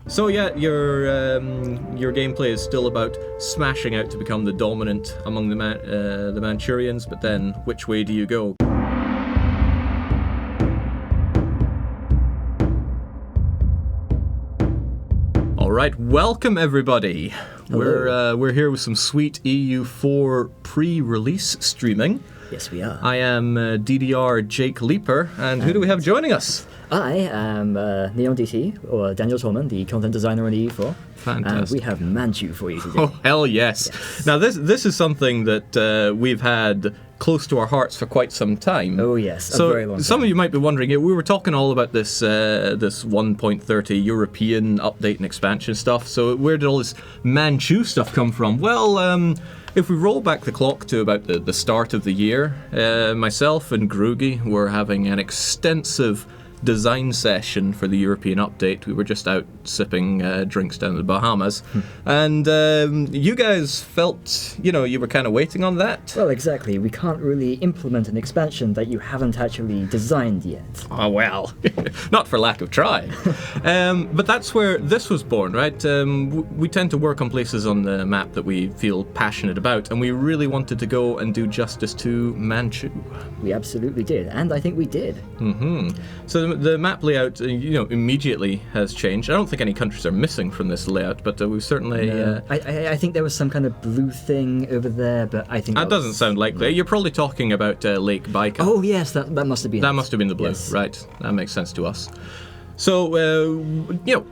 So yeah, your gameplay is still about smashing out to become the dominant among the Manchurians, but then which way do you go? All right, welcome everybody. We're here with some sweet EU4 pre-release streaming. Yes, we are. I am DDR Jake Leaper, and who do we have joining us? I am Neon DT, or Daniel Tolman, the content designer on EU4. Fantastic. And we have Manchu for you today. Oh, hell yes. Now, this is something that we've had close to our hearts for quite some time. Oh, yes, so a very long time. Some of you might be wondering, we were talking all about this 1.30 European update and expansion stuff, so where did all this Manchu stuff come from? Well, if we roll back the clock to about the start of the year, myself and Grugi were having an extensive design session for the European update. We were just out sipping drinks down in the Bahamas, and you guys felt, you were kind of waiting on that. Well, exactly. We can't really implement an expansion that you haven't actually designed yet. Oh, well, not for lack of trying. But that's where this was born, right? We tend to work on places on the map that we feel passionate about, and we really wanted to go and do justice to Manchu. We absolutely did, and I think we did. So the map layout, immediately has changed. I don't think any countries are missing from this layout, but we've certainly... I think there was some kind of blue thing over there, but I think that doesn't sound likely. You're probably talking about Lake Baikal. Oh, yes, that must have been... That must have been the blue, yes. Right. That makes sense to us. So,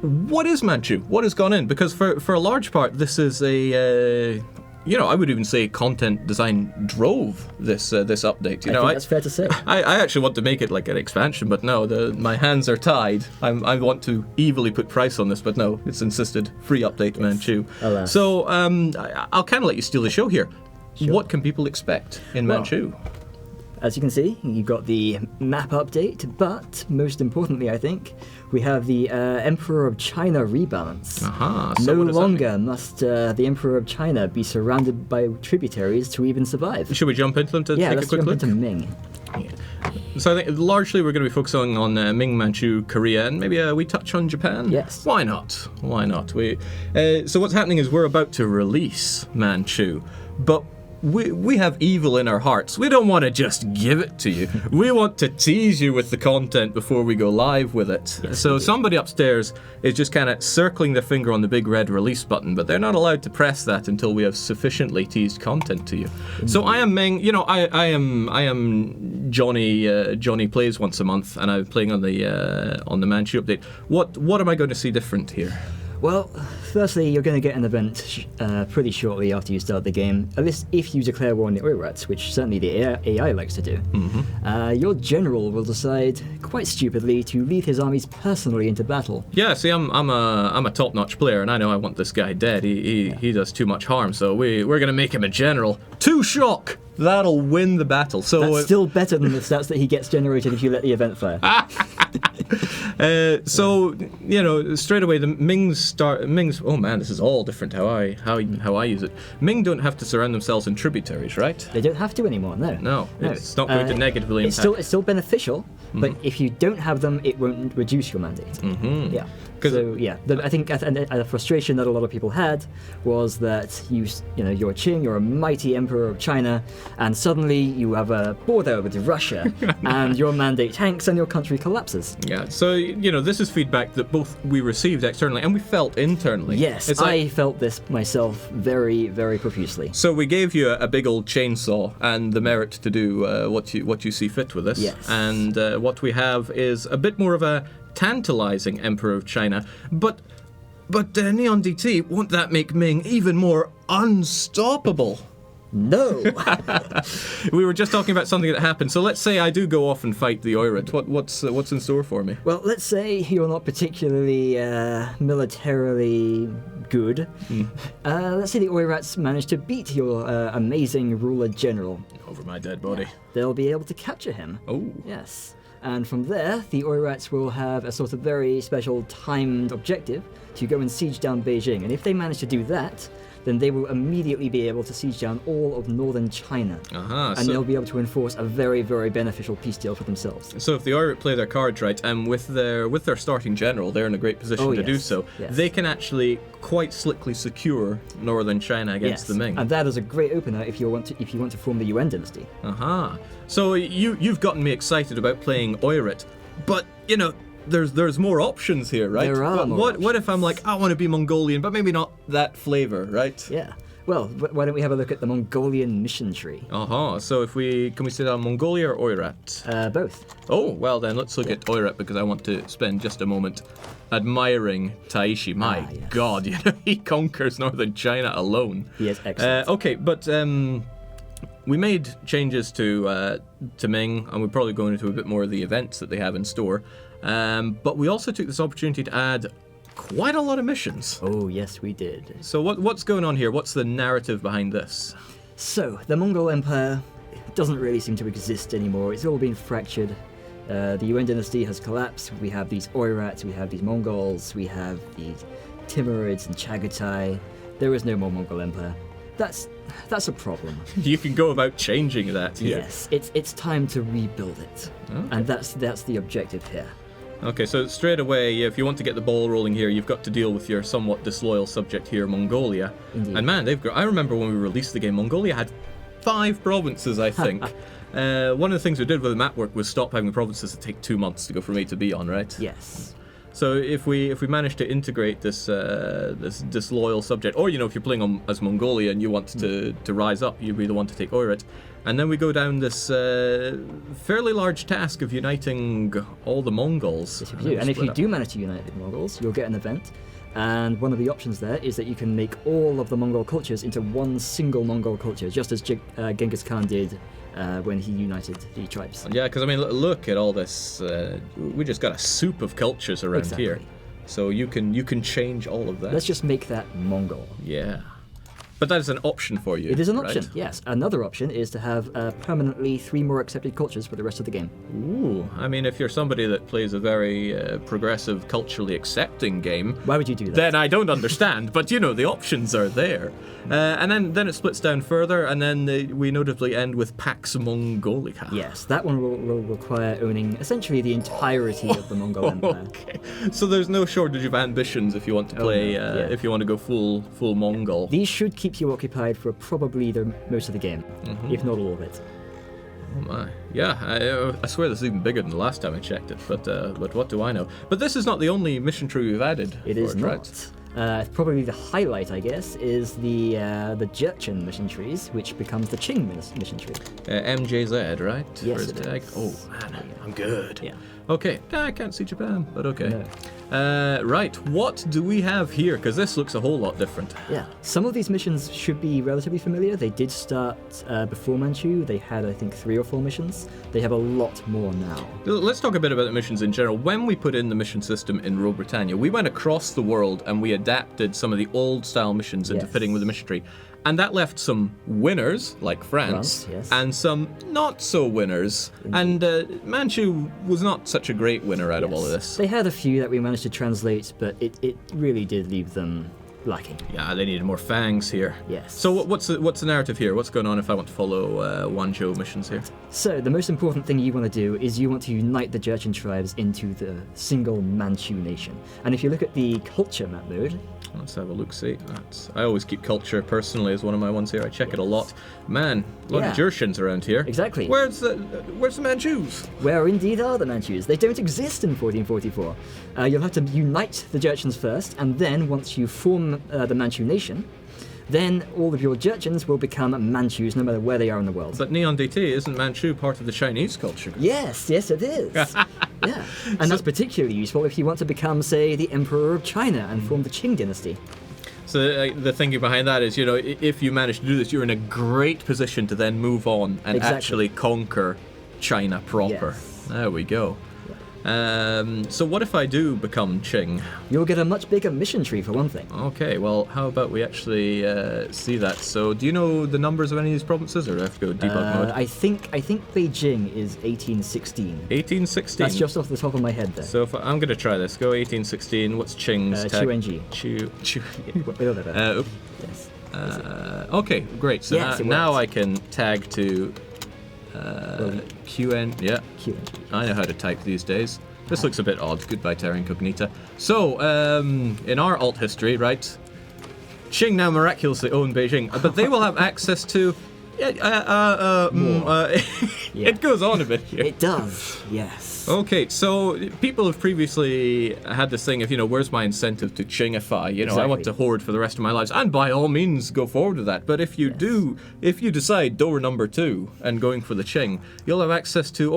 what is Manchu? What has gone in? Because for a large part, this is a... I would even say content design drove this update. I think that's fair to say. I actually want to make it like an expansion, but no, my hands are tied. I want to evilly put price on this, but no, it's insisted. Free update, yes. Manchu. Alas. So I'll kind of let you steal the show here. Sure. What can people expect in Manchu? As you can see, you've got the map update, but most importantly, I think, we have the Emperor of China rebalance. So no longer must the Emperor of China be surrounded by tributaries to even survive. Should we jump into them to take a quick look? Yeah, let's jump into Ming. Yeah. So I think largely we're going to be focusing on Ming, Manchu, Korea, and maybe we touch on Japan. Yes. Why not? So what's happening is we're about to release Manchu, but we have evil in our hearts. We don't want to just give it to you. We want to tease you with the content before we go live with it. Yes, so somebody upstairs is just kind of circling their finger on the big red release button, but they're not allowed to press that until we have sufficiently teased content to you. So I am Ming. I am Johnny. Johnny plays once a month, and I'm playing on the Manchu update. What am I going to see different here? Well, firstly, you're going to get an event pretty shortly after you start the game, at least if you declare war on the Oirats, which certainly the AI likes to do. Your general will decide, quite stupidly, to lead his armies personally into battle. Yeah, see, I'm a top-notch player, and I know I want this guy dead. He does too much harm, so we're going to make him a general. 2 shock! That'll win the battle. So that's still better than the stats that he gets generated if you let the event fire. So straight away the Ming's. Oh man, this is all different how I use it. Ming don't have to surround themselves in tributaries, right? They don't have to anymore. No. It's not going to negatively impact. It's still beneficial, but if you don't have them, it won't reduce your mandate. Yeah. So yeah, I think a frustration that a lot of people had was that you're Qing, you're a mighty emperor of China, and suddenly you have a border with Russia, and your mandate tanks and your country collapses. Yeah. So this is feedback that both we received externally and we felt internally. Yes, I felt this myself very, very profusely. So we gave you a big old chainsaw and the merit to do what you see fit with this. Yes. And what we have is a bit more of a tantalizing Emperor of China, but Neon DT, won't that make Ming even more unstoppable? No. We were just talking about something that happened. So let's say I do go off and fight the Oirat. What's in store for me? Well, let's say you're not particularly militarily good. Let's say the Oirats manage to beat your amazing ruler general. Over my dead body. Yeah. They'll be able to capture him. Oh. Yes. And from there, the Oirats will have a sort of very special timed objective to go and siege down Beijing. And if they manage to do that, then they will immediately be able to siege down all of northern China. And they'll be able to enforce a very, very beneficial peace deal for themselves. So if the Oirat play their cards right, and with their starting general, they're in a great position to do so, they can actually quite slickly secure northern China against the Ming. And that is a great opener if you want to form the Yuan dynasty. So you've gotten me excited about playing Oirat, but you know, there's more options here, right? There are more options. What if I'm like, I want to be Mongolian, but maybe not that flavor, right? Yeah. Well, why don't we have a look at the Mongolian mission tree? So can we sit on Mongolia or Oirat? Both. Oh, well then, let's look at Oirat, because I want to spend just a moment admiring Taishi. My God, you know, he conquers northern China alone. He is excellent. Okay, but we made changes to Ming, and we're probably going into a bit more of the events that they have in store. But we also took this opportunity to add quite a lot of missions. Oh, yes, we did. So what's going on here? What's the narrative behind this? So, the Mongol Empire doesn't really seem to exist anymore. It's all been fractured. The Yuan dynasty has collapsed. We have these Oirats, we have these Mongols, we have these Timurids and Chagatai. There is no more Mongol Empire. That's a problem. You can go about changing that here. Yes, it's time to rebuild it. Okay. And that's the objective here. Okay, so straight away, if you want to get the ball rolling here, you've got to deal with your somewhat disloyal subject here, Mongolia. Indeed. And man, I remember when we released the game, Mongolia had 5 provinces, I think. One of the things we did with the map work was stop having the provinces that take 2 months to go from A to B on, right? Yes. So if we manage to integrate this this disloyal subject, or you know, if you're playing as Mongolia and you want to rise up, you'd be the one to take Oirat. And then we go down this fairly large task of uniting all the Mongols. Yes, you do. And if you do manage to unite the Mongols, you'll get an event. And one of the options there is that you can make all of the Mongol cultures into one single Mongol culture, just as Genghis Khan did when he united the tribes. Yeah, because I mean, look at all this. We just got a soup of cultures around here. So you can change all of that. Let's just make that Mongol. Yeah. But that is an option for you. It is an option, yes. Another option is to have permanently 3 more accepted cultures for the rest of the game. Ooh, I mean, if you're somebody that plays a very progressive, culturally accepting game... Why would you do that? Then I don't understand, but you know, the options are there. And then it splits down further, and then we notably end with Pax Mongolica. Yes, that one will require owning essentially the entirety of the Mongol Empire. Okay, so there's no shortage of ambitions if you want to play, if you want to go full Mongol. These should keep you occupied for probably most of the game, if not all of it. Oh my. Yeah, I swear this is even bigger than the last time I checked it, but what do I know? But this is not the only mission tree we've added. It is not. Probably the highlight, I guess, is the Jurchen mission trees, which becomes the Qing mission tree. MJZ, right? Yes, it is. Oh man, I'm good. Yeah. Okay, I can't see Japan, but okay. No. Right, what do we have here? Because this looks a whole lot different. Yeah, some of these missions should be relatively familiar. They did start before Manchu. They had, I think, 3 or 4 missions. They have a lot more now. Let's talk a bit about the missions in general. When we put in the mission system in Rule Britannia, we went across the world and we adapted some of the old-style missions into fitting with the mission tree. And that left some winners, like France, and some not-so-winners. And Manchu was not such a great winner out of all of this. They had a few that we managed to translate, but it really did leave them lacking. Yeah, they needed more fangs here. Yes. So what's the narrative here? What's going on if I want to follow Wanzhou missions here? So the most important thing you want to do is you want to unite the Jurchen tribes into the single Manchu nation. And if you look at the culture map mode... Let's have a look-see. I always keep culture personally as one of my ones here. I check it a lot. Man, a lot of Jurchens around here. Exactly. Where's the Manchus? Where indeed are the Manchus? They don't exist in 1444. You'll have to unite the Jurchens first, and then once you form the Manchu nation, then all of your Jurchens will become Manchus no matter where they are in the world. But Neon DT, isn't Manchu part of the Chinese culture? Yes, it is. Yeah, and that's particularly useful if you want to become, say, the Emperor of China and form the Qing dynasty. So the thinking behind that is, you know, if you manage to do this, you're in a great position to then move on and actually conquer China proper. Yes. There we go. So what if I do become Qing? You'll get a much bigger mission tree for one thing. Okay, well, how about we actually see that? So do you know the numbers of any of these provinces, or do I have to go debug mode? I think Beijing is 1816. 1816? That's just off the top of my head there. So I'm going to try this. Go 1816. What's Qing's tag? Chuenji. Chu. Below that. Yes. Okay, great. So Yes, it now works. I can tag to QN. Yeah, QNG. I know how to type these days. This looks a bit odd. Goodbye, Terra Incognita. So, in our alt history, right, Qing now miraculously own Beijing, but they will have access to. It goes on a bit here. It does, yes. Okay, so people have previously had this thing of, where's my incentive to Qingify? I want to hoard for the rest of my lives, and by all means go forward with that. But if you decide door number 2 and going for the Qing, you'll have access to,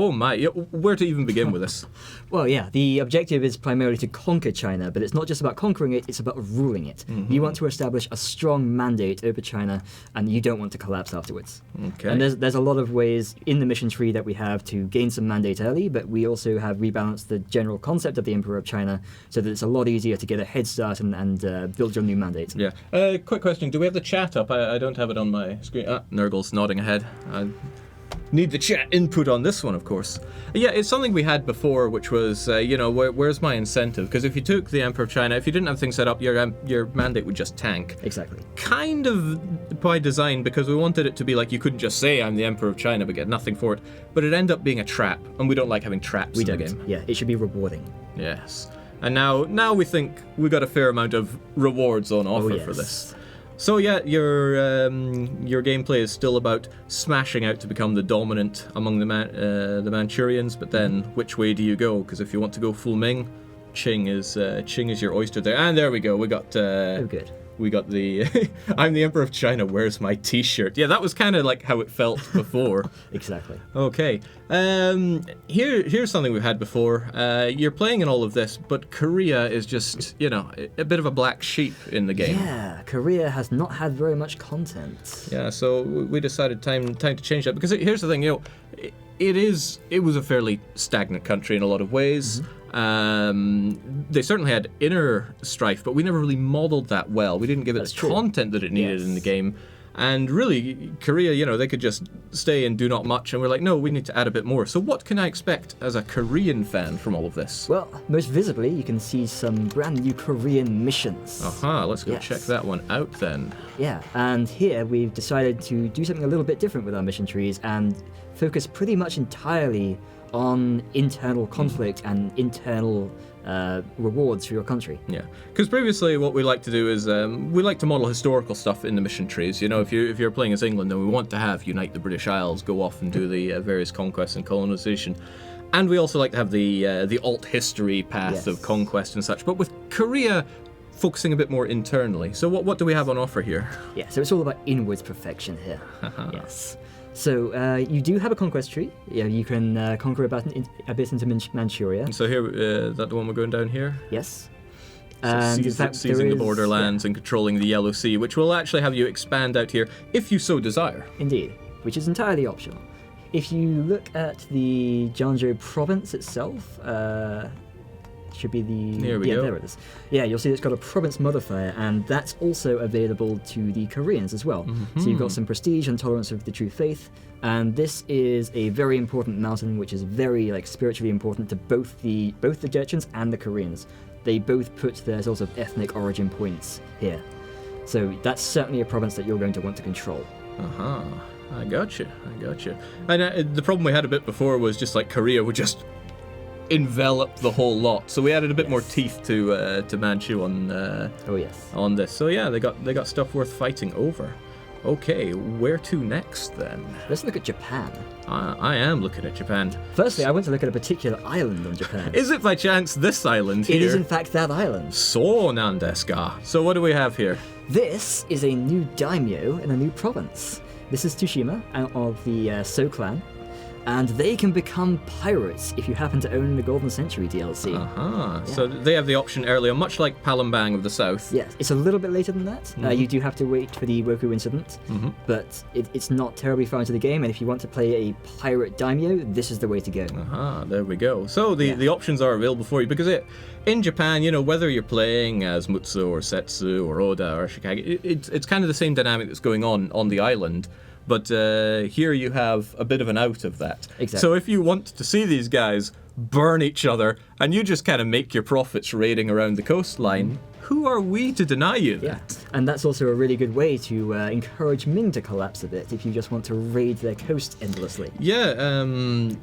where to even begin with this? Well, yeah, the objective is primarily to conquer China, but it's not just about conquering it, it's about ruling it. You want to establish a strong mandate over China, and you don't want to collapse afterwards. Okay. And there's a lot of ways in the mission tree that we have to gain some mandate early, but we also have rebalanced the general concept of the Emperor of China so that it's a lot easier to get a head start and build your new mandate. Yeah. Quick question, do we have the chat up? I don't have it on my screen. Nurgle's nodding ahead. Need the chat input on this one, of course. Yeah, it's something we had before, which was, where's my incentive? Because if you took the Emperor of China, if you didn't have things set up, your mandate would just tank. Exactly. Kind of by design, because we wanted it to be like you couldn't just say I'm the Emperor of China but get nothing for it. But it ended up being a trap, and we don't like having traps in the game. Yeah, it should be rewarding. Yes. And now we think we got a fair amount of rewards on offer for this. So yeah, your gameplay is still about smashing out to become the dominant among the Manchurians, but then which way do you go? Because if you want to go full Ming, Qing is your oyster there. And there we go. We got good. We got the I'm the Emperor of China, where's my t-shirt? Yeah, that was kind of like how it felt before. Exactly. Okay. Here's something we've had before. You're playing in all of this, but Korea is just, a bit of a black sheep in the game. Yeah, Korea has not had very much content. Yeah, so we decided time to change that, because here's the thing, it was a fairly stagnant country in a lot of ways. They certainly had inner strife, but we never really modeled that well. We didn't give it the content that it needed in the game. And really, Korea, they could just stay and do not much, and we're like, no, we need to add a bit more. So what can I expect as a Korean fan from all of this? Well, most visibly, you can see some brand new Korean missions. Let's go check that one out then. Yeah, and here we've decided to do something a little bit different with our mission trees and focus pretty much entirely on internal conflict and internal rewards for your country. Yeah, because previously what we like to do is we like to model historical stuff in the mission trees. If you're playing as England, then we want to have unite the British Isles, go off and do the various conquests and colonization. And we also like to have the alt history path of conquest and such. But with Korea focusing a bit more internally. So what do we have on offer here? Yeah, so it's all about inwards perfection here. Yes. So you do have a conquest tree. Yeah, you can conquer a bit into Manchuria. And so here, that the one we're going down here? Yes. So And in fact, seizing the borderlands and controlling the Yellow Sea, which will actually have you expand out here if you so desire. Indeed, which is entirely optional. If you look at the Jiangzhou province itself, should be the... There we go. There it is. Yeah, you'll see it's got a province modifier, and that's also available to the Koreans as well. So you've got some prestige and tolerance of the true faith, and this is a very important mountain, which is very spiritually important to both the Jurchens and the Koreans. They both put their sort of ethnic origin points here. So that's certainly a province that you're going to want to control. I got you. And the problem we had a bit before was just like Korea would just envelop the whole lot. So we added a bit more teeth to Manchu on on this. So yeah, they got stuff worth fighting over. Okay, where to next then? Let's look at Japan. I am looking at Japan. Firstly, I want to look at a particular island on Japan. Is it by chance this island here? It is in fact that island. So nandesu ka. So what do we have here? This is a new daimyo in a new province. This is Tsushima of the So clan. And they can become pirates if you happen to own the Golden Century DLC. Yeah. So they have the option earlier, much like Palembang of the South. Yes, it's a little bit later than that. You do have to wait for the Roku incident, but it's not terribly far into the game, and if you want to play a pirate daimyo, this is the way to go. There we go. So the options are available for you, because in Japan, whether you're playing as Mutsu or Setsu or Oda or Shikage, it's kind of the same dynamic that's going on the island. But here you have a bit of an out of that. Exactly. So if you want to see these guys burn each other and you just kind of make your profits raiding around the coastline, who are we to deny you that? And that's also a really good way to encourage Ming to collapse a bit if you just want to raid their coast endlessly. Yeah,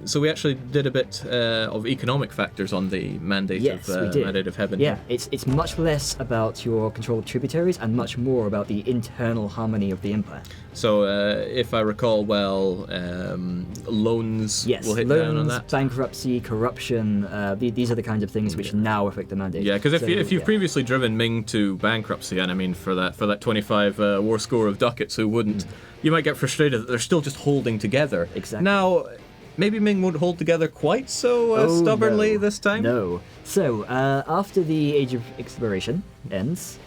so we actually did a bit of economic factors on the Mandate of Heaven. Yeah, it's much less about your control of tributaries and much more about the internal harmony of the empire. So, if I recall well, loans will hit down on that. Bankruptcy, corruption, these are the kinds of things which now affect the Mandate. Yeah, because if you've previously driven Ming to bankruptcy, and I mean for that 25 war score of ducats, who wouldn't? You might get frustrated that they're still just holding together. Exactly. Now, maybe Ming won't hold together quite so stubbornly this time. No. So, after the Age of Exploration ends,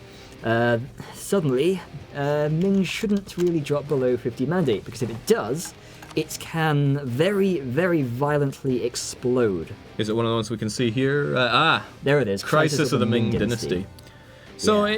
suddenly, Ming shouldn't really drop below 50 mandate, because if it does, it can very, very violently explode. Is it one of the ones we can see here? There it is. Crisis of the Ming Dynasty. So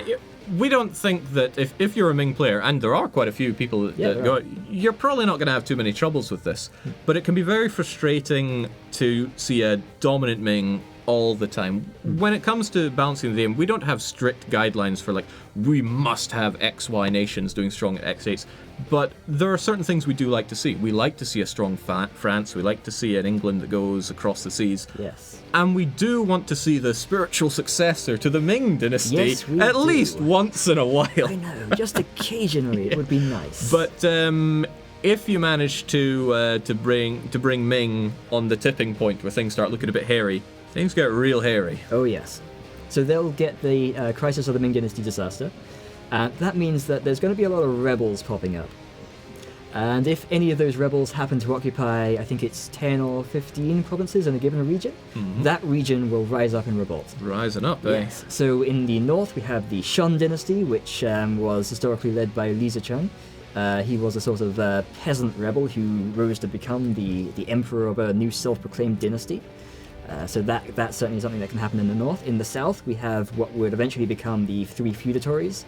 we don't think that if you're a Ming player, and there are quite a few people that go, you're probably not going to have too many troubles with this. But it can be very frustrating to see a dominant Ming all the time. When it comes to balancing the game, we don't have strict guidelines for, like, we must have XY nations doing strong at X8s, but there are certain things we do like to see. We like to see a strong France, we like to see an England that goes across the seas. Yes. And we do want to see the spiritual successor to the Ming dynasty at least once in a while. I know, just occasionally it would be nice. But if you manage to bring Ming on the tipping point where things start looking a bit hairy, things get real hairy. Oh yes. So they'll get the Crisis of the Ming Dynasty disaster. That means that there's going to be a lot of rebels popping up. And if any of those rebels happen to occupy, I think it's 10 or 15 provinces in a given region, that region will rise up in revolt. Rising up, Yes. So in the north we have the Shun dynasty, which was historically led by Li Zicheng. He was a sort of peasant rebel who rose to become the emperor of a new self-proclaimed dynasty. So that's certainly something that can happen in the north. In the south, we have what would eventually become the three feudatories,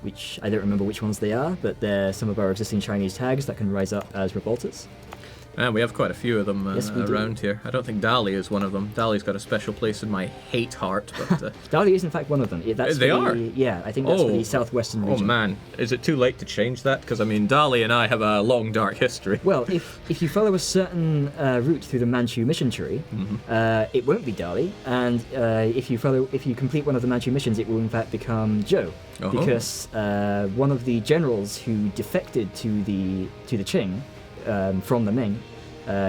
which I don't remember which ones they are, but they're some of our existing Chinese tags that can rise up as revolters. And we have quite a few of them around here. I don't think Dali is one of them. Dali's got a special place in my hate heart. But Dali is in fact one of them. They are? Yeah, I think that's for the southwestern region. Oh man, is it too late to change that? Because I mean, Dali and I have a long dark history. Well, if you follow a certain route through the Manchu mission tree, it won't be Dali, and if you complete one of the Manchu missions, it will in fact become Zhou, because one of the generals who defected to the Qing from the Ming,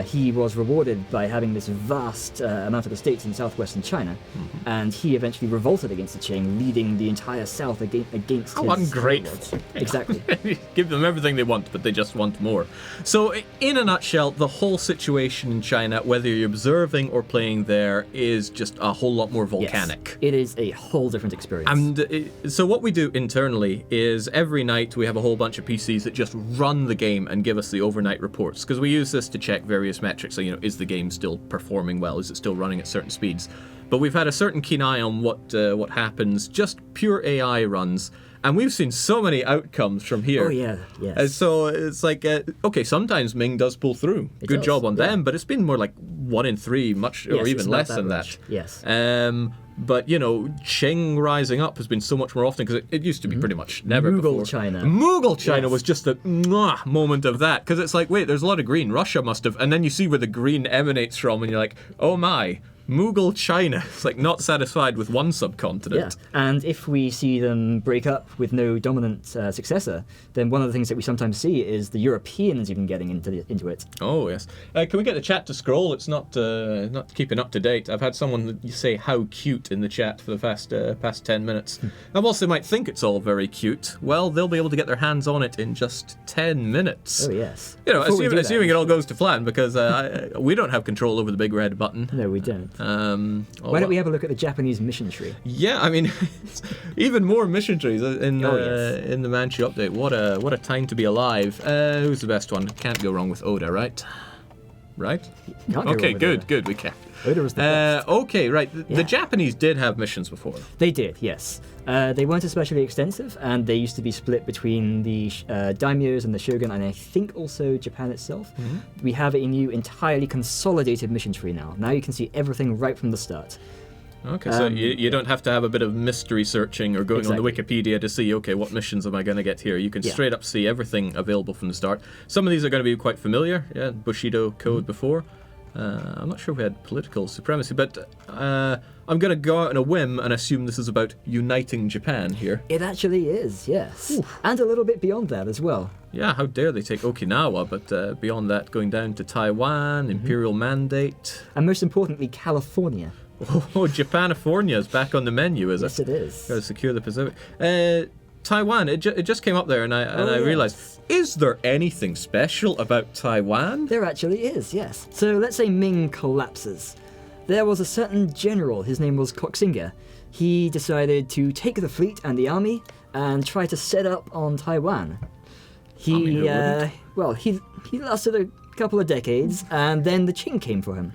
he was rewarded by having this vast amount of estates in southwestern China, and he eventually revolted against the Qing, leading the entire south against How his ungrateful. Exactly. Give them everything they want, but they just want more. So, in a nutshell, the whole situation in China, whether you're observing or playing there, is just a whole lot more volcanic. Yes, it is a whole different experience. And so what we do internally is every night we have a whole bunch of PCs that just run the game and give us the overnight reports, because we use this to check various metrics. So, is the game still performing well? Is it still running at certain speeds? But we've had a certain keen eye on what happens, just pure AI runs, and we've seen so many outcomes from here. Oh yeah, yes. So it's like, okay, sometimes Ming does pull through. Good job on them, but it's been more like 1 in 3, or even less than that. Yes. But, Qing rising up has been so much more often, because it used to be pretty much never before. Mughal China was just the moment of that, because it's like, wait, there's a lot of green. Russia must have, and then you see where the green emanates from, and you're like, oh my, Mughal China. It's like not satisfied with one subcontinent. Yeah, and if we see them break up with no dominant successor, then one of the things that we sometimes see is the Europeans even getting into it. Oh yes. Can we get the chat to scroll? It's not keeping up to date. I've had someone say how cute in the chat for the past 10 minutes. And whilst they might think it's all very cute, well, they'll be able to get their hands on it in just 10 minutes. Oh yes. Assuming it all goes to plan, because we don't have control over the big red button. No, we don't. Why don't we have a look at the Japanese mission tree? Yeah, I mean, even more mission trees in the Manchu update. What a time to be alive. Who's the best one? Can't go wrong with Oda, right? Right? Okay, good. We can. Oda was the best. Okay, right. The Japanese did have missions before. They did, yes. They weren't especially extensive, and they used to be split between the daimyos and the shogun, and I think also Japan itself. We have a new, entirely consolidated mission tree now. Now you can see everything right from the start. Okay, so you don't have to have a bit of mystery searching or going on the Exactly. Wikipedia to see, okay, what missions am I going to get here? You can Yeah. straight up see everything available from the start. Some of these are going to be quite familiar. Yeah, Bushido Code before. I'm not sure if we had political supremacy, but I'm going to go out on a whim and assume this is about uniting Japan here. It actually is, yes. And a little bit beyond that as well. Yeah, how dare they take Okinawa, but beyond that, going down to Taiwan, Imperial Mandate. And most importantly, California. Oh, Japanifornia is back on the menu, is it? Yes, it is. Got to secure the Pacific. Taiwan, it just came up there, and I yes. realized, is there anything special about Taiwan? There actually is, yes. So let's say Ming collapses. There was a certain general, his name was Koxinga. He decided to take the fleet and the army and try to set up on Taiwan. He, who wouldn't? he lasted a couple of decades, and then the Qing came for him.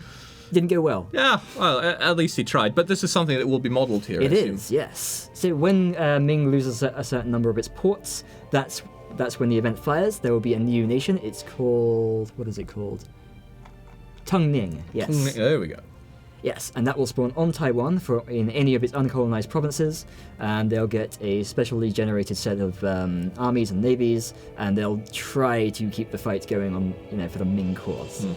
Didn't go well. Yeah, well, at least he tried. But this is something that will be modelled here. It is, yes. So when Ming loses a certain number of its ports, that's when the event fires. There will be a new nation. It's called... what is it called? Tungning, yes. There we go. Yes, and that will spawn on Taiwan in any of its uncolonized provinces, and they'll get a specially generated set of armies and navies, and they'll try to keep the fight going on, for the Ming cause.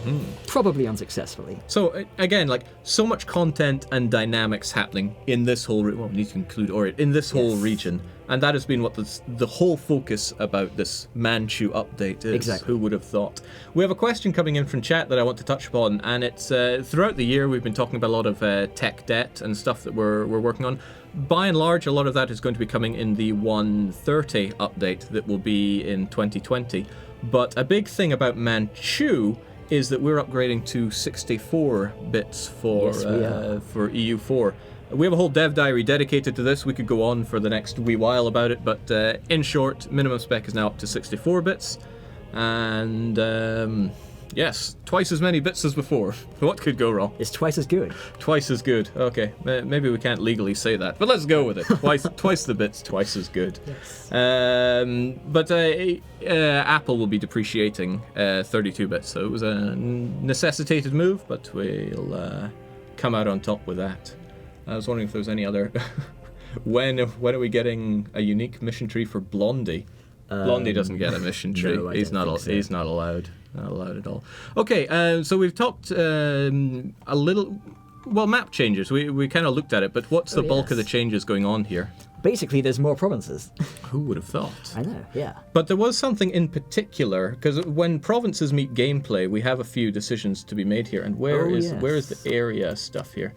Probably unsuccessfully. So again, like so much content and dynamics happening in this whole. We need to include Orient in this whole region, and that has been what the whole focus about this Manchu update is. Exactly. Who would have thought? We have a question coming in from chat that I want to touch upon, and it's throughout the year we've been talking about a lot of tech debt and stuff that we're working on. By and large, a lot of that is going to be coming in the 130 update that will be in 2020. But a big thing about Manchu is that we're upgrading to 64 bits for EU4. We have a whole dev diary dedicated to this. We could go on for the next wee while about it, but in short, minimum spec is now up to 64 bits. And yes, twice as many bits as before. What could go wrong? It's twice as good. Twice as good. Okay, maybe we can't legally say that, but let's go with it. Twice the bits, twice as good. Yes. But Apple will be depreciating 32 bits, so it was a necessitated move, but we'll come out on top with that. I was wondering if there was any other. When are we getting a unique mission tree for Blondie? Blondie doesn't get a mission tree. No, He's not allowed. Not allowed at all. Okay, so we've talked a little. Well, map changes. We kind of looked at it, but what's the bulk of the changes going on here? Basically, there's more provinces. Who would have thought? I know, yeah. But there was something in particular, because when provinces meet gameplay, we have a few decisions to be made here. And where is the area stuff here?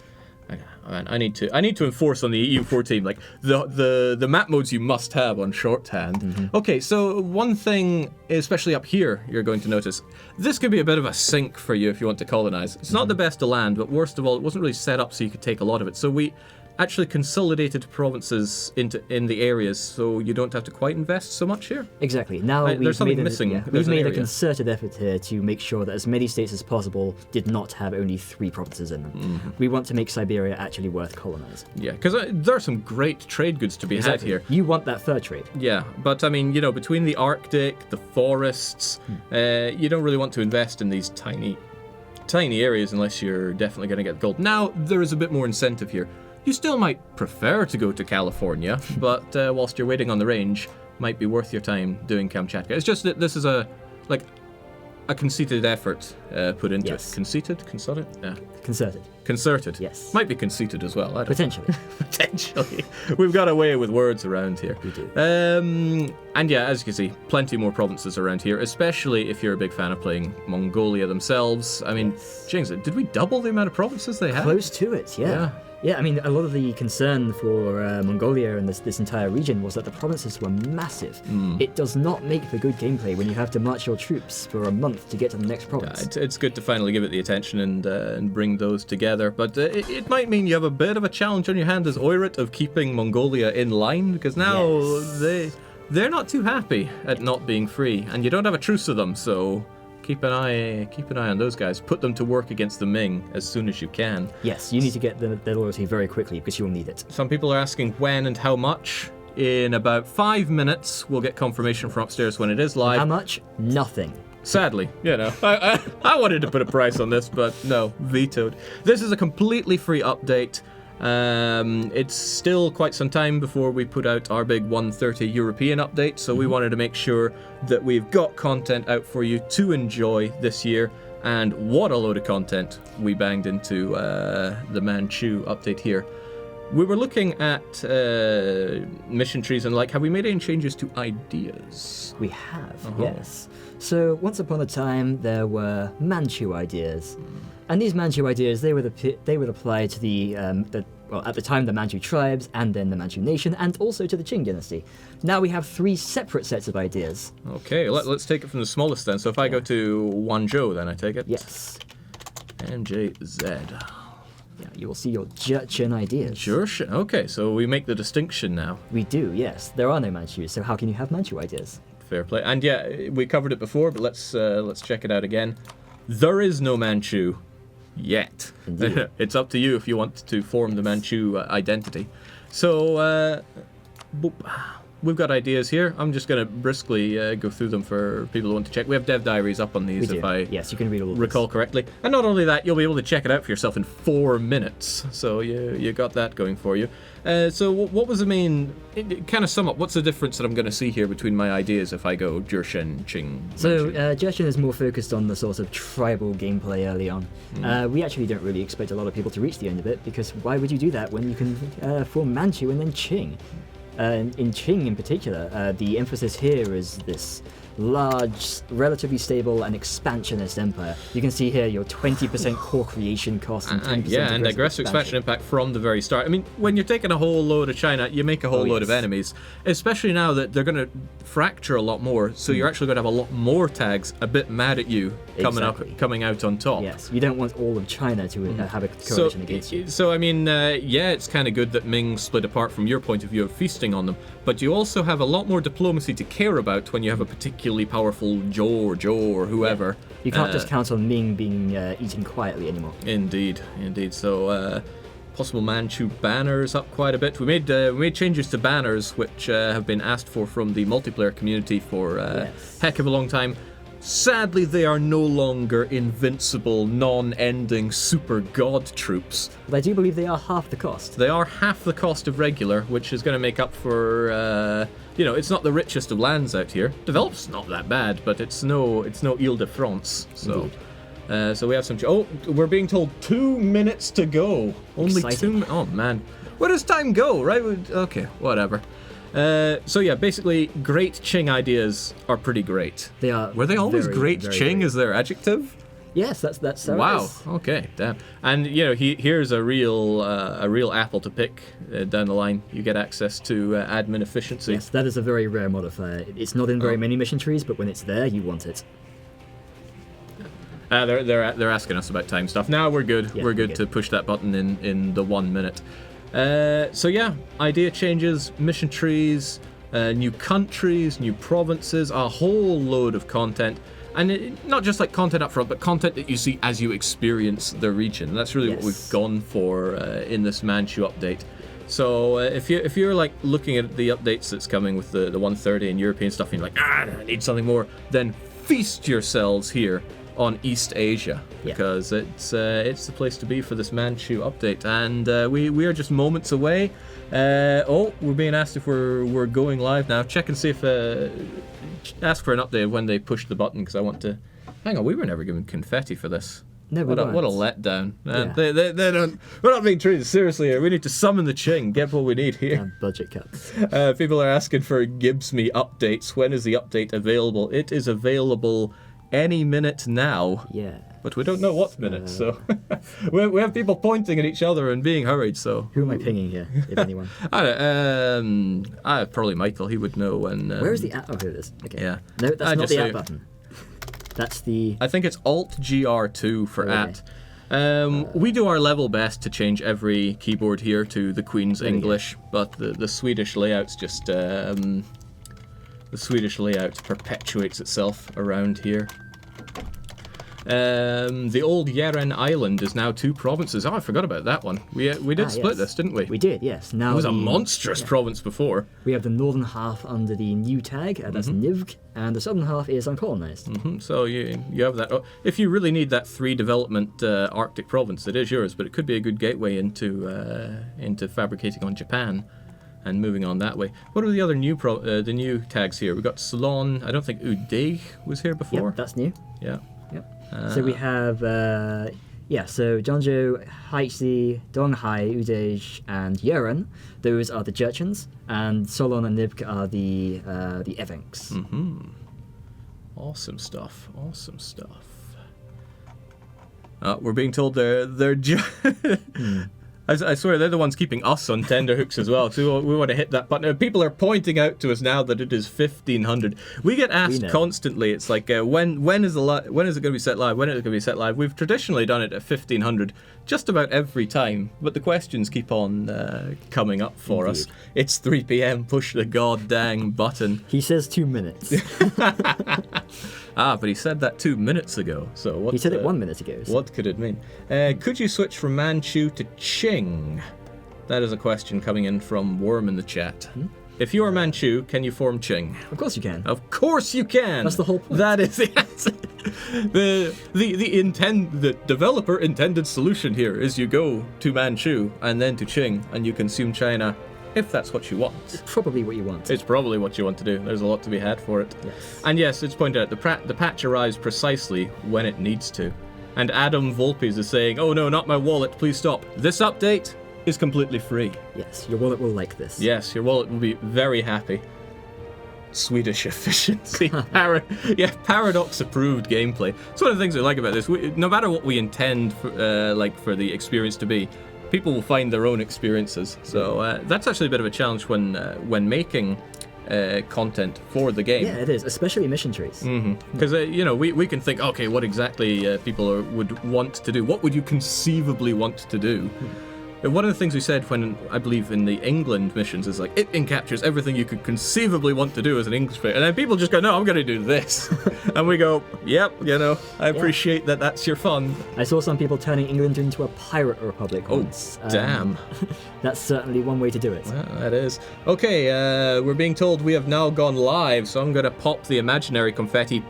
I need to enforce on the EU4 team, like the map modes you must have on shorthand. Okay, so one thing, especially up here, you're going to notice, this could be a bit of a sink for you if you want to colonize. It's not the best to land, but worst of all, it wasn't really set up so you could take a lot of it. So we actually consolidated provinces in the areas, so you don't have to quite invest so much here. Exactly. Now there's something missing. We've made a concerted effort here to make sure that as many states as possible did not have only 3 provinces in them. We want to make Siberia actually worth colonizing. Yeah, because there are some great trade goods to be had here. You want that fur trade. Yeah, but I mean, between the Arctic, the forests, you don't really want to invest in these tiny areas unless you're definitely going to get gold. Now, there is a bit more incentive here. You still might prefer to go to California, but whilst you're waiting on the range, might be worth your time doing Kamchatka. It's just that this is a conceited effort put into it. Conceited? Concerted? Yeah. Concerted. Yes. Might be conceited as well. I don't Potentially. know. Potentially. We've got a way with words around here. We do. And yeah, as you can see, plenty more provinces around here, especially if you're a big fan of playing Mongolia themselves. I mean, James, did we double the amount of provinces they have? Close to it, yeah. Yeah, I mean, a lot of the concern for Mongolia and this entire region was that the provinces were massive. It does not make for good gameplay when you have to march your troops for a month to get to the next province. Yeah, it's good to finally give it the attention and bring those together, but it might mean you have a bit of a challenge on your hand as Oirat of keeping Mongolia in line, because now they're not too happy at not being free, and you don't have a truce with them, so keep an eye on those guys. Put them to work against the Ming as soon as you can. Yes, you need to get their loyalty very quickly because you'll need it. Some people are asking when and how much. In about 5 minutes, we'll get confirmation from upstairs when it is live. How much? Nothing. Sadly, I wanted to put a price on this, but no, vetoed. This is a completely free update. It's still quite some time before we put out our big 130 European update, so we wanted to make sure that we've got content out for you to enjoy this year. And what a load of content we banged into the Manchu update here. We were looking at mission trees and have we made any changes to ideas? We have, yes. So once upon a time, there were Manchu ideas. And these Manchu ideas, they would apply to at the time, the Manchu tribes, and then the Manchu nation, and also to the Qing dynasty. Now we have 3 separate sets of ideas. Okay, let's take it from the smallest then. So if I go to Wanzhou, then I take it? Yes. MJZ. Yeah, you will see your Jurchen ideas. Jurchen. Okay, so we make the distinction now. We do, yes. There are no Manchus, so how can you have Manchu ideas? Fair play. And yeah, we covered it before, but let's check it out again. There is no Manchu yet. It's up to you if you want to form the Manchu identity. So, we've got ideas here. I'm just going to briskly go through them for people who want to check. We have dev diaries up on these, Yes, you can read all of recall correctly. And not only that, you'll be able to check it out for yourself in 4 minutes. So you got that going for you. So what was the main... kind of sum up, what's the difference that I'm going to see here between my ideas if I go Jurchen, Qing, Manchu? So Jurchen is more focused on the sort of tribal gameplay early on. We actually don't really expect a lot of people to reach the end of it, because why would you do that when you can form Manchu and then Qing? In Qing in particular, the emphasis here is this large, relatively stable and expansionist empire. You can see here your 20% core creation cost and 10% and aggressive expansion impact from the very start. I mean, when you're taking a whole load of China, you make a whole load of enemies, especially now that they're going to fracture a lot more, so you're actually going to have a lot more tags a bit mad at you coming out on top. Yes, you don't want all of China to have a coalition against you. So, I mean, it's kind of good that Ming split apart from your point of view of feasting on them, but you also have a lot more diplomacy to care about when you have a particularly powerful Zhou or whoever. Yeah. You can't just count on Ming being eaten quietly anymore. Indeed. So, possible Manchu banners up quite a bit. We made changes to banners, which have been asked for from the multiplayer community for a heck of a long time. Sadly, they are no longer invincible, non-ending super god troops. But I do believe they are half the cost. They are half the cost of regular, which is going to make up for, it's not the richest of lands out here. Develop's not that bad, but it's no Ile-de-France. So, so we have some... we're being told 2 minutes to go. Only Exciting. 2 Oh, man. Where does time go, right? Okay, whatever. So yeah, basically, great Qing ideas are pretty great. They are. Were they always very, great very Qing great. as their adjective? Yes, that's how Wow. it is. Okay. Damn. And here's a real apple to pick down the line. You get access to admin efficiency. Yes, that is a very rare modifier. It's not in very many mission trees, but when it's there, you want it. They're asking us about time stuff. Now we're good. Yeah, we're good to push that button in the 1 minute. So yeah, idea changes, mission trees, new countries, new provinces, a whole load of content. And not just like content up front, but content that you see as you experience the region. And that's really what we've gone for in this Manchu update. So if you're like looking at the updates that's coming with the 130 and European stuff, and you're like, I need something more, then feast yourselves here on East Asia, because it's the place to be for this Manchu update. And we are just moments away. We're being asked if we're going live now. Check and see if ask for an update of when they push the button, because I want to. Hang on, we were never given confetti for this. No, what a letdown. Yeah. They don't. We're not being treated seriously here. We need to summon the Qing. Get what we need here. Budget cuts. People are asking for Gibbs Me updates. When is the update available? It is available any minute now. Yeah. But we don't know what minute, so we have people pointing at each other and being hurried. So who am I pinging here, if anyone? I don't. Probably Michael. He would know when. Where is the at? Oh, here it is. Okay. Yeah. No, that's not the at button. That's the... I think it's Alt-GR2 for at. We do our level best to change every keyboard here to the Queen's English, but the Swedish layout's just... the Swedish layout perpetuates itself around here. The old Yeren Island is now 2 provinces. Oh, I forgot about that one. We did split this, didn't we? We did, yes. Now It was a monstrous province before. We have the northern half under the new tag, that's Nivg, and the southern half is uncolonized. So you have that. Oh, if you really need that 3 development Arctic province, it is yours, but it could be a good gateway into fabricating on Japan and moving on that way. What are the other new the new tags here? We've got Ceylon. I don't think Uday was here before. Yep, that's new. Yeah. Yep. So we have, so Jeonju, Haixi, Donghai, Udej, and Yeren. Those are the Jurchens, and Solon and Nibk are the Evenks. Awesome stuff. Awesome stuff. We're being told they're I swear they're the ones keeping us on tenterhooks as well. So we want to hit that button. People are pointing out to us now that it is 1500. We get asked constantly. It's like when is it going to be set live? When is it going to be set live? We've traditionally done it at 1500, just about every time. But the questions keep on coming up for us. It's 3 p.m. Push the goddamn button. He says 2 minutes. But he said that 2 minutes ago. So what? He said it 1 minute ago. So. What could it mean? Could you switch from Manchu to Qing? That is a question coming in from Worm in the chat. If you are Manchu, can you form Qing? Of course you can. Of course you can. That's the whole point. That is the answer. The developer intended solution here is you go to Manchu and then to Qing and you consume China. If that's what you want. It's probably what you want. It's probably what you want to do. There's a lot to be had for it. Yes. And yes, it's pointed out, the patch arrives precisely when it needs to. And Adam Volpes is saying, oh no, not my wallet, please stop. This update is completely free. Yes, your wallet will like this. Yes, your wallet will be very happy. Swedish efficiency. Paradox approved gameplay. It's one of the things I like about this. No matter what we intend for the experience to be, people will find their own experiences. So that's actually a bit of a challenge when making content for the game. Yeah, it is, especially mission trees. Because we can think, okay, what exactly people would want to do? What would you conceivably want to do? One of the things we said when, I believe, in the England missions is like, it encaptures everything you could conceivably want to do as an English player. And then people just go, no, I'm going to do this. And we go, yep, I appreciate that that's your fun. I saw some people turning England into a pirate republic once. Damn. That's certainly one way to do it. Well, that is. Okay, we're being told we have now gone live, so I'm going to pop the imaginary confetti.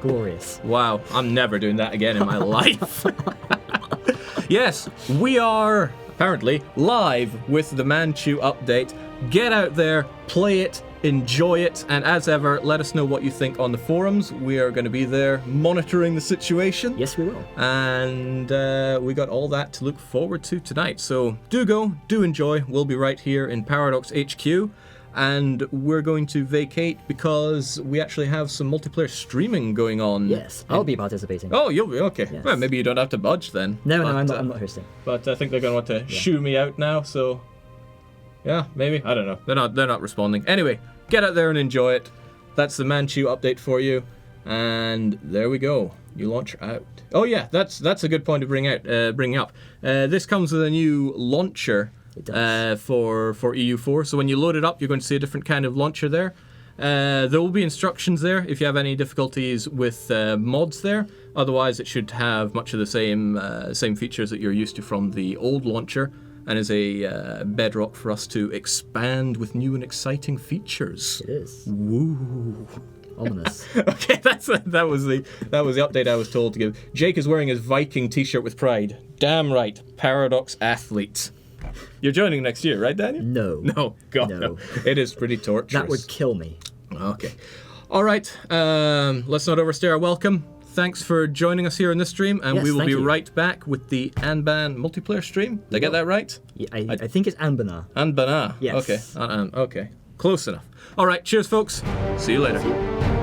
Glorious. Wow, I'm never doing that again in my life. Yes, we are apparently live with the Manchu update. Get out there, play it, enjoy it, and as ever, let us know what you think on the forums. We are going to be there monitoring the situation. Yes, we will. And we got all that to look forward to tonight. So do go, do enjoy. We'll be right here in Paradox HQ. And we're going to vacate because we actually have some multiplayer streaming going on. Yes, I'll be participating. Oh, you'll be okay. Yes. Well, maybe you don't have to budge then. No, I'm not hosting. But I think they're going to want to shoo me out now, so yeah, maybe. I don't know. They're not responding. Anyway, get out there and enjoy it. That's the Manchu update for you. And there we go. New launcher out. Oh yeah, that's a good point to bring up. This comes with a new launcher. For EU4. So when you load it up, you're going to see a different kind of launcher there. There will be instructions there if you have any difficulties with mods there. Otherwise, it should have much of the same features that you're used to from the old launcher, and is a bedrock for us to expand with new and exciting features. It is. Woo. Ominous. Okay, that was the update I was told to give. Jake is wearing his Viking t-shirt with pride. Damn right, Paradox athlete. You're joining next year, right, Daniel? No. God, no. It is pretty torturous. That would kill me. Okay. All right. Let's not overstay our welcome. Thanks for joining us here in this stream, and we will be right back with the Anban multiplayer stream. Did I get that right? Yeah, I think it's Anbana. Anbana. Yes. Okay. Okay. Close enough. All right. Cheers, folks. See you later.